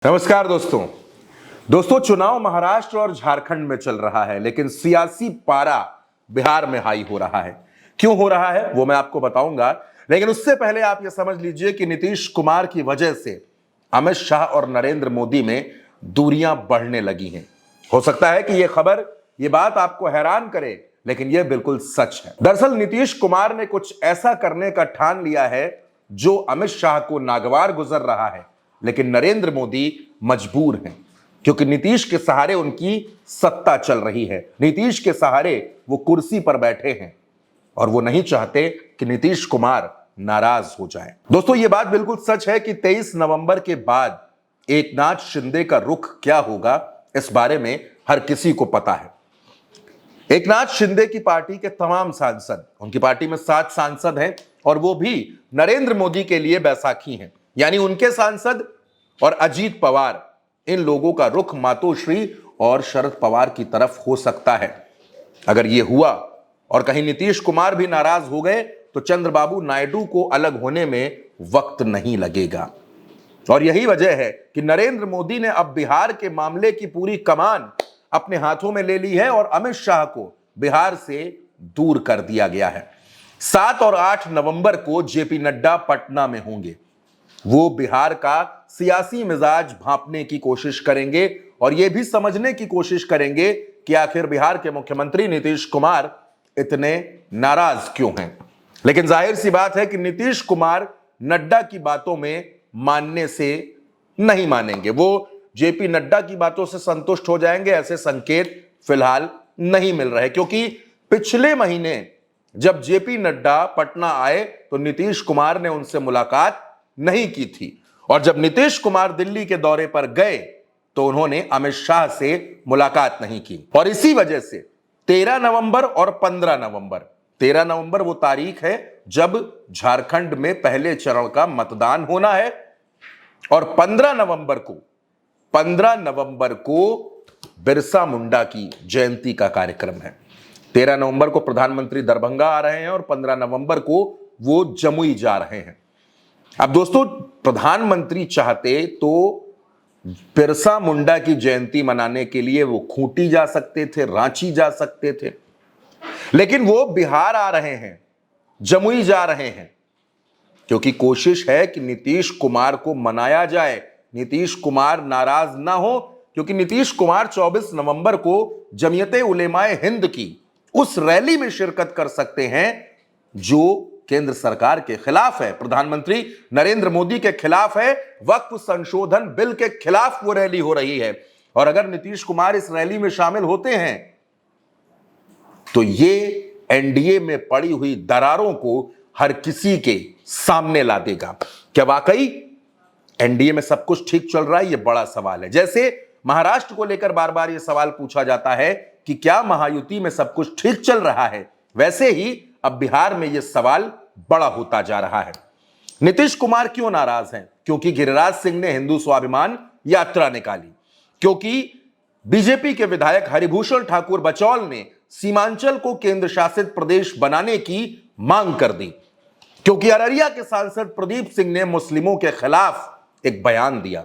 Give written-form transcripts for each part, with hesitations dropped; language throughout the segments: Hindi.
नमस्कार दोस्तों चुनाव महाराष्ट्र और झारखंड में चल रहा है, लेकिन सियासी पारा बिहार में हाई हो रहा है। क्यों हो रहा है वो मैं आपको बताऊंगा, लेकिन उससे पहले आप यह समझ लीजिए कि नीतीश कुमार की वजह से अमित शाह और नरेंद्र मोदी में दूरियां बढ़ने लगी हैं। हो सकता है कि ये बात आपको हैरान करे, लेकिन यह बिल्कुल सच है। दरअसल नीतीश कुमार ने कुछ ऐसा करने का ठान लिया है जो अमित शाह को नागवार गुजर रहा है, लेकिन नरेंद्र मोदी मजबूर हैं, क्योंकि नीतीश के सहारे उनकी सत्ता चल रही है। नीतीश के सहारे वो कुर्सी पर बैठे हैं और वो नहीं चाहते कि नीतीश कुमार नाराज हो जाए। दोस्तों, ये बात बिल्कुल सच है कि 23 नवंबर के बाद एकनाथ शिंदे का रुख क्या होगा, इस बारे में हर किसी को पता है। एकनाथ शिंदे की पार्टी के तमाम सांसद, उनकी पार्टी में 7 सांसद हैं और वो भी नरेंद्र मोदी के लिए बैसाखी हैं, यानी उनके सांसद और अजीत पवार, इन लोगों का रुख मातोश्री और शरद पवार की तरफ हो सकता है। अगर यह हुआ और कहीं नीतीश कुमार भी नाराज हो गए तो चंद्रबाबू नायडू को अलग होने में वक्त नहीं लगेगा। और यही वजह है कि नरेंद्र मोदी ने अब बिहार के मामले की पूरी कमान अपने हाथों में ले ली है और अमित शाह को बिहार से दूर कर दिया गया है। 7 और 8 नवंबर को जेपी नड्डा पटना में होंगे। वो बिहार का सियासी मिजाज भांपने की कोशिश करेंगे और यह भी समझने की कोशिश करेंगे कि आखिर बिहार के मुख्यमंत्री नीतीश कुमार इतने नाराज क्यों हैं। लेकिन जाहिर सी बात है कि नीतीश कुमार नड्डा की बातों में मानने से नहीं मानेंगे। वो जेपी नड्डा की बातों से संतुष्ट हो जाएंगे, ऐसे संकेत फिलहाल नहीं मिल रहे, क्योंकि पिछले महीने जब जेपी नड्डा पटना आए तो नीतीश कुमार ने उनसे मुलाकात नहीं की थी, और जब नीतीश कुमार दिल्ली के दौरे पर गए तो उन्होंने अमित शाह से मुलाकात नहीं की। और इसी वजह से 13 नवंबर और 15 नवंबर, 13 नवंबर वो तारीख है जब झारखंड में पहले चरण का मतदान होना है और 15 नवंबर को बिरसा मुंडा की जयंती का कार्यक्रम है। 13 नवंबर को प्रधानमंत्री दरभंगा आ रहे हैं और 15 नवंबर को वो जमुई जा रहे हैं। अब दोस्तों, प्रधानमंत्री चाहते तो बिरसा मुंडा की जयंती मनाने के लिए वो खूंटी जा सकते थे, रांची जा सकते थे, लेकिन वो बिहार आ रहे हैं, जमुई जा रहे हैं, क्योंकि कोशिश है कि नीतीश कुमार को मनाया जाए, नीतीश कुमार नाराज ना हो, क्योंकि नीतीश कुमार 24 नवंबर को जमीयते उलेमाए हिंद की उस रैली में शिरकत कर सकते हैं जो केंद्र सरकार के खिलाफ है, प्रधानमंत्री नरेंद्र मोदी के खिलाफ है, वक्फ संशोधन बिल के खिलाफ वो रैली हो रही है। और अगर नीतीश कुमार इस रैली में शामिल होते हैं तो ये एनडीए में पड़ी हुई दरारों को हर किसी के सामने ला देगा। क्या वाकई एनडीए में सब कुछ ठीक चल रहा है? ये बड़ा सवाल है। जैसे महाराष्ट्र को लेकर बार बार यह सवाल पूछा जाता है कि क्या महायुति में सब कुछ ठीक चल रहा है, वैसे ही अब बिहार में यह सवाल बड़ा होता जा रहा है। नीतीश कुमार क्यों नाराज हैं? क्योंकि गिरिराज सिंह ने हिंदू स्वाभिमान यात्रा निकाली, क्योंकि बीजेपी के विधायक हरिभूषण ठाकुर बचौल ने सीमांचल को केंद्र शासित प्रदेश बनाने की मांग कर दी, क्योंकि अररिया के सांसद प्रदीप सिंह ने मुस्लिमों के खिलाफ एक बयान दिया,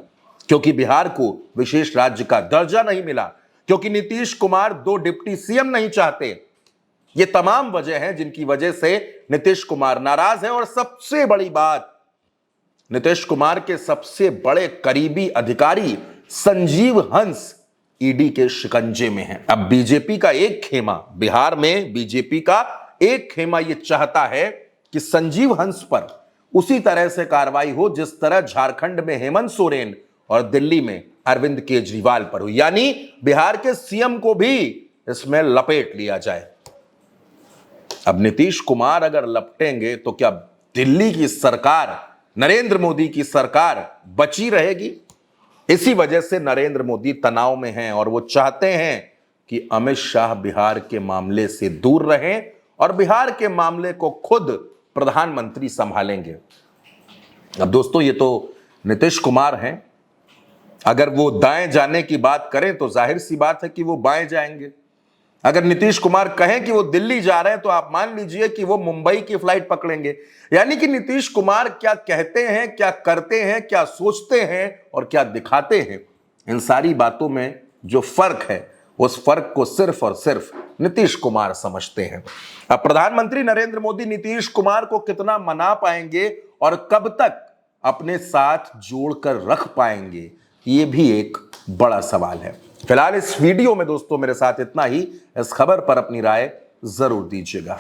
क्योंकि बिहार को विशेष राज्य का दर्जा नहीं मिला, क्योंकि नीतीश कुमार 2 डिप्टी सीएम नहीं चाहते। ये तमाम वजह हैं जिनकी वजह से नीतीश कुमार नाराज है। और सबसे बड़ी बात, नीतीश कुमार के सबसे बड़े करीबी अधिकारी संजीव हंस ईडी के शिकंजे में हैं। अब बीजेपी का एक खेमा, बिहार में बीजेपी का एक खेमा यह चाहता है कि संजीव हंस पर उसी तरह से कार्रवाई हो जिस तरह झारखंड में हेमंत सोरेन और दिल्ली में अरविंद केजरीवाल पर हुई, यानी बिहार के सीएम को भी इसमें लपेट लिया जाए। अब नीतीश कुमार अगर लपटेंगे तो क्या दिल्ली की सरकार, नरेंद्र मोदी की सरकार बची रहेगी? इसी वजह से नरेंद्र मोदी तनाव में हैं और वो चाहते हैं कि अमित शाह बिहार के मामले से दूर रहें और बिहार के मामले को खुद प्रधानमंत्री संभालेंगे। अब दोस्तों, ये तो नीतीश कुमार हैं, अगर वो दाएं जाने की बात करें तो जाहिर सी बात है कि वो बाएं जाएंगे। अगर नीतीश कुमार कहें कि वो दिल्ली जा रहे हैं तो आप मान लीजिए कि वो मुंबई की फ्लाइट पकड़ेंगे। यानी कि नीतीश कुमार क्या कहते हैं, क्या करते हैं, क्या सोचते हैं और क्या दिखाते हैं, इन सारी बातों में जो फर्क है उस फर्क को सिर्फ और सिर्फ नीतीश कुमार समझते हैं। अब प्रधानमंत्री नरेंद्र मोदी नीतीश कुमार को कितना मना पाएंगे और कब तक अपने साथ जोड़कर रख पाएंगे, ये भी एक बड़ा सवाल है। फिलहाल इस वीडियो में दोस्तों मेरे साथ इतना ही। इस खबर पर अपनी राय जरूर दीजिएगा।